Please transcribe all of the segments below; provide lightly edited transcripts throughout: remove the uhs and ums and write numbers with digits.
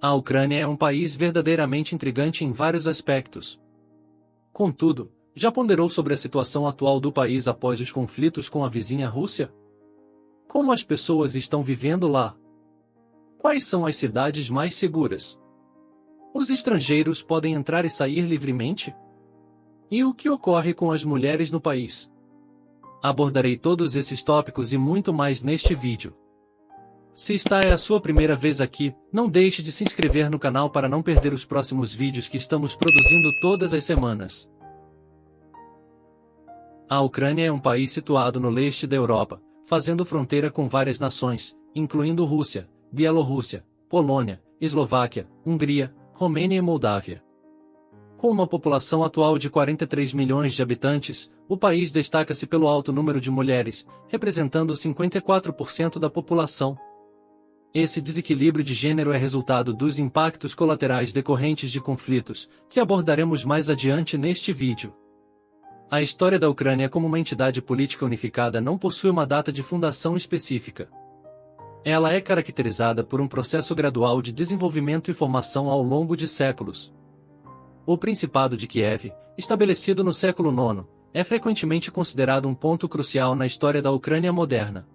A Ucrânia é um país verdadeiramente intrigante em vários aspectos. Contudo, já ponderou sobre a situação atual do país após os conflitos com a vizinha Rússia? Como as pessoas estão vivendo lá? Quais são as cidades mais seguras? Os estrangeiros podem entrar e sair livremente? E o que ocorre com as mulheres no país? Abordarei todos esses tópicos e muito mais neste vídeo. Se esta é a sua primeira vez aqui, não deixe de se inscrever no canal para não perder os próximos vídeos que estamos produzindo todas as semanas. A Ucrânia é um país situado no leste da Europa, fazendo fronteira com várias nações, incluindo Rússia, Bielorrússia, Polônia, Eslováquia, Hungria, Romênia e Moldávia. Com uma população atual de 43 milhões de habitantes, o país destaca-se pelo alto número de mulheres, representando 54% da população. Esse desequilíbrio de gênero é resultado dos impactos colaterais decorrentes de conflitos, que abordaremos mais adiante neste vídeo. A história da Ucrânia como uma entidade política unificada não possui uma data de fundação específica. Ela é caracterizada por um processo gradual de desenvolvimento e formação ao longo de séculos. O Principado de Kiev, estabelecido no século IX, é frequentemente considerado um ponto crucial na história da Ucrânia moderna.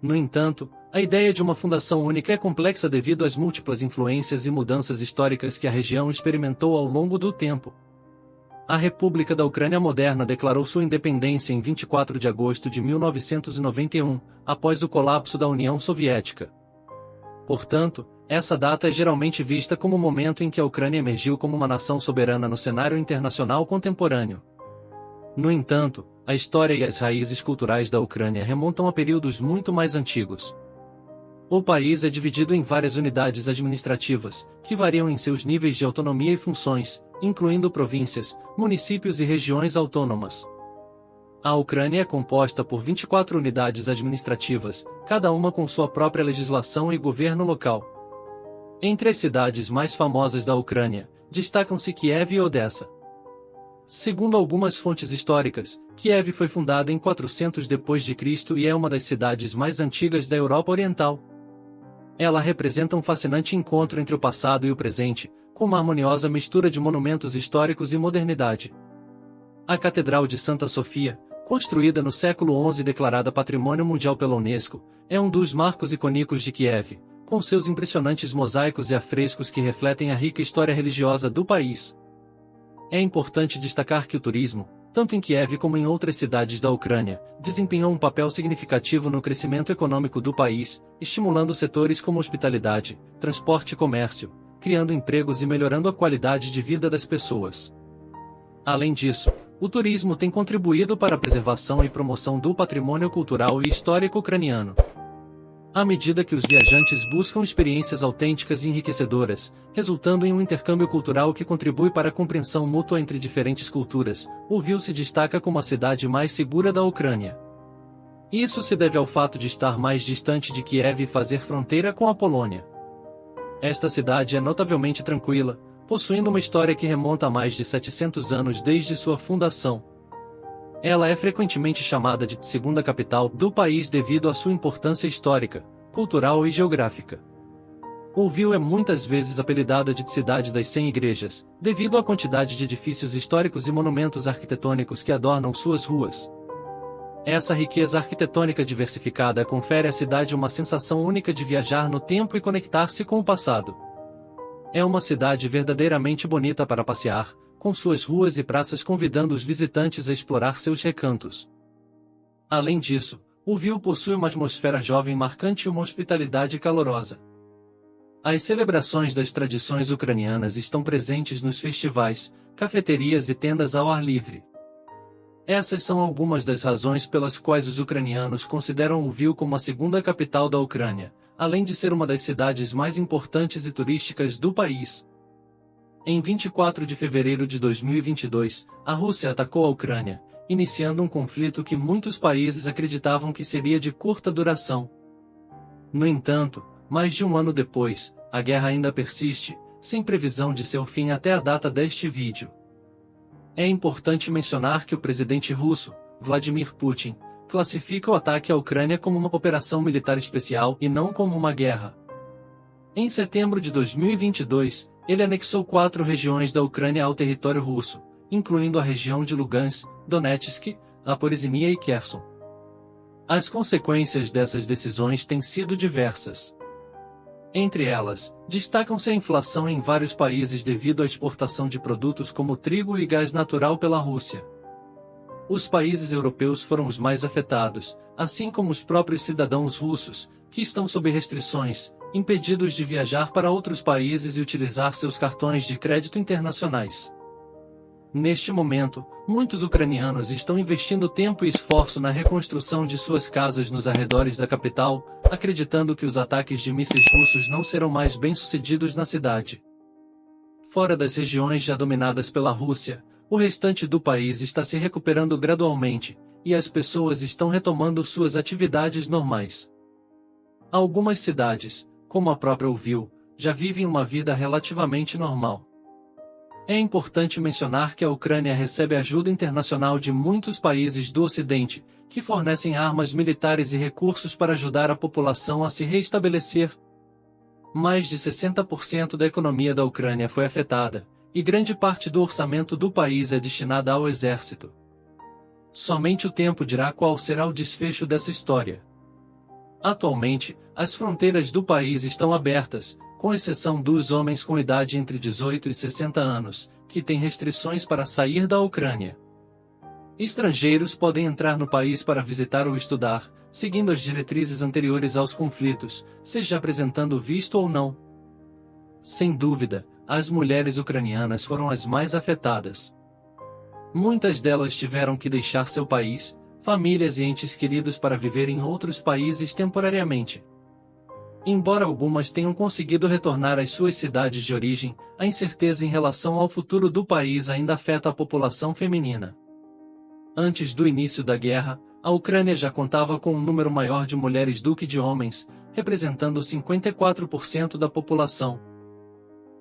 No entanto, a ideia de uma fundação única é complexa devido às múltiplas influências e mudanças históricas que a região experimentou ao longo do tempo. A República da Ucrânia Moderna declarou sua independência em 24 de agosto de 1991, após o colapso da União Soviética. Portanto, essa data é geralmente vista como o momento em que a Ucrânia emergiu como uma nação soberana no cenário internacional contemporâneo. No entanto, a história e as raízes culturais da Ucrânia remontam a períodos muito mais antigos. O país é dividido em várias unidades administrativas, que variam em seus níveis de autonomia e funções, incluindo províncias, municípios e regiões autônomas. A Ucrânia é composta por 24 unidades administrativas, cada uma com sua própria legislação e governo local. Entre as cidades mais famosas da Ucrânia, destacam-se Kiev e Odessa. Segundo algumas fontes históricas, Kiev foi fundada em 400 d.C. e é uma das cidades mais antigas da Europa Oriental. Ela representa um fascinante encontro entre o passado e o presente, com uma harmoniosa mistura de monumentos históricos e modernidade. A Catedral de Santa Sofia, construída no século XI e declarada Patrimônio Mundial pela Unesco, é um dos marcos icônicos de Kiev, com seus impressionantes mosaicos e afrescos que refletem a rica história religiosa do país. É importante destacar que o turismo, tanto em Kiev como em outras cidades da Ucrânia, desempenhou um papel significativo no crescimento econômico do país, estimulando setores como hospitalidade, transporte e comércio, criando empregos e melhorando a qualidade de vida das pessoas. Além disso, o turismo tem contribuído para a preservação e promoção do patrimônio cultural e histórico ucraniano. À medida que os viajantes buscam experiências autênticas e enriquecedoras, resultando em um intercâmbio cultural que contribui para a compreensão mútua entre diferentes culturas, Lviv se destaca como a cidade mais segura da Ucrânia. Isso se deve ao fato de estar mais distante de Kiev e fazer fronteira com a Polônia. Esta cidade é notavelmente tranquila, possuindo uma história que remonta a mais de 700 anos desde sua fundação. Ela é frequentemente chamada de segunda capital do país devido à sua importância histórica, cultural e geográfica. Lviv é muitas vezes apelidada de cidade das 100 igrejas, devido à quantidade de edifícios históricos e monumentos arquitetônicos que adornam suas ruas. Essa riqueza arquitetônica diversificada confere à cidade uma sensação única de viajar no tempo e conectar-se com o passado. É uma cidade verdadeiramente bonita para passear, com suas ruas e praças convidando os visitantes a explorar seus recantos. Além disso, Lviv possui uma atmosfera jovem marcante e uma hospitalidade calorosa. As celebrações das tradições ucranianas estão presentes nos festivais, cafeterias e tendas ao ar livre. Essas são algumas das razões pelas quais os ucranianos consideram Lviv como a segunda capital da Ucrânia, além de ser uma das cidades mais importantes e turísticas do país. Em 24 de fevereiro de 2022, a Rússia atacou a Ucrânia, iniciando um conflito que muitos países acreditavam que seria de curta duração. No entanto, mais de um ano depois, a guerra ainda persiste, sem previsão de seu fim até a data deste vídeo. É importante mencionar que o presidente russo, Vladimir Putin, classifica o ataque à Ucrânia como uma operação militar especial e não como uma guerra. Em setembro de 2022, ele anexou 4 regiões da Ucrânia ao território russo, incluindo a região de Lugansk, Donetsk, Zaporizhia e Kherson. As consequências dessas decisões têm sido diversas. Entre elas, destacam-se a inflação em vários países devido à exportação de produtos como trigo e gás natural pela Rússia. Os países europeus foram os mais afetados, assim como os próprios cidadãos russos, que estão sob restrições, impedidos de viajar para outros países e utilizar seus cartões de crédito internacionais. Neste momento, muitos ucranianos estão investindo tempo e esforço na reconstrução de suas casas nos arredores da capital, acreditando que os ataques de mísseis russos não serão mais bem-sucedidos na cidade. Fora das regiões já dominadas pela Rússia, o restante do país está se recuperando gradualmente, e as pessoas estão retomando suas atividades normais. Algumas cidades, como a própria Lviv, já vivem uma vida relativamente normal. É importante mencionar que a Ucrânia recebe ajuda internacional de muitos países do Ocidente, que fornecem armas militares e recursos para ajudar a população a se reestabelecer. Mais de 60% da economia da Ucrânia foi afetada, e grande parte do orçamento do país é destinada ao exército. Somente o tempo dirá qual será o desfecho dessa história. Atualmente, as fronteiras do país estão abertas, com exceção dos homens com idade entre 18 e 60 anos, que têm restrições para sair da Ucrânia. Estrangeiros podem entrar no país para visitar ou estudar, seguindo as diretrizes anteriores aos conflitos, seja apresentando visto ou não. Sem dúvida, as mulheres ucranianas foram as mais afetadas. Muitas delas tiveram que deixar seu país, famílias e entes queridos para viver em outros países temporariamente. Embora algumas tenham conseguido retornar às suas cidades de origem, a incerteza em relação ao futuro do país ainda afeta a população feminina. Antes do início da guerra, a Ucrânia já contava com um número maior de mulheres do que de homens, representando 54% da população.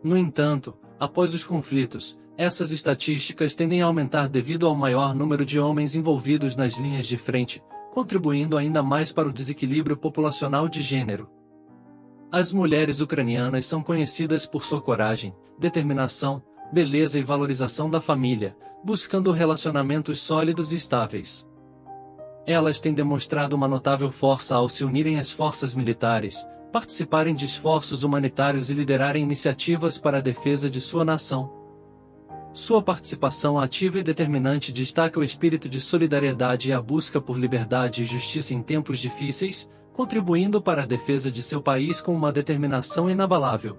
No entanto, após os conflitos, essas estatísticas tendem a aumentar devido ao maior número de homens envolvidos nas linhas de frente, contribuindo ainda mais para o desequilíbrio populacional de gênero. As mulheres ucranianas são conhecidas por sua coragem, determinação, beleza e valorização da família, buscando relacionamentos sólidos e estáveis. Elas têm demonstrado uma notável força ao se unirem às forças militares, participarem de esforços humanitários e liderarem iniciativas para a defesa de sua nação. Sua participação ativa e determinante destaca o espírito de solidariedade e a busca por liberdade e justiça em tempos difíceis, contribuindo para a defesa de seu país com uma determinação inabalável.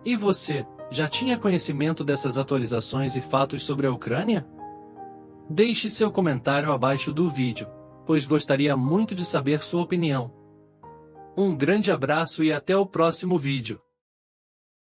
E você, já tinha conhecimento dessas atualizações e fatos sobre a Ucrânia? Deixe seu comentário abaixo do vídeo, pois gostaria muito de saber sua opinião. Um grande abraço e até o próximo vídeo.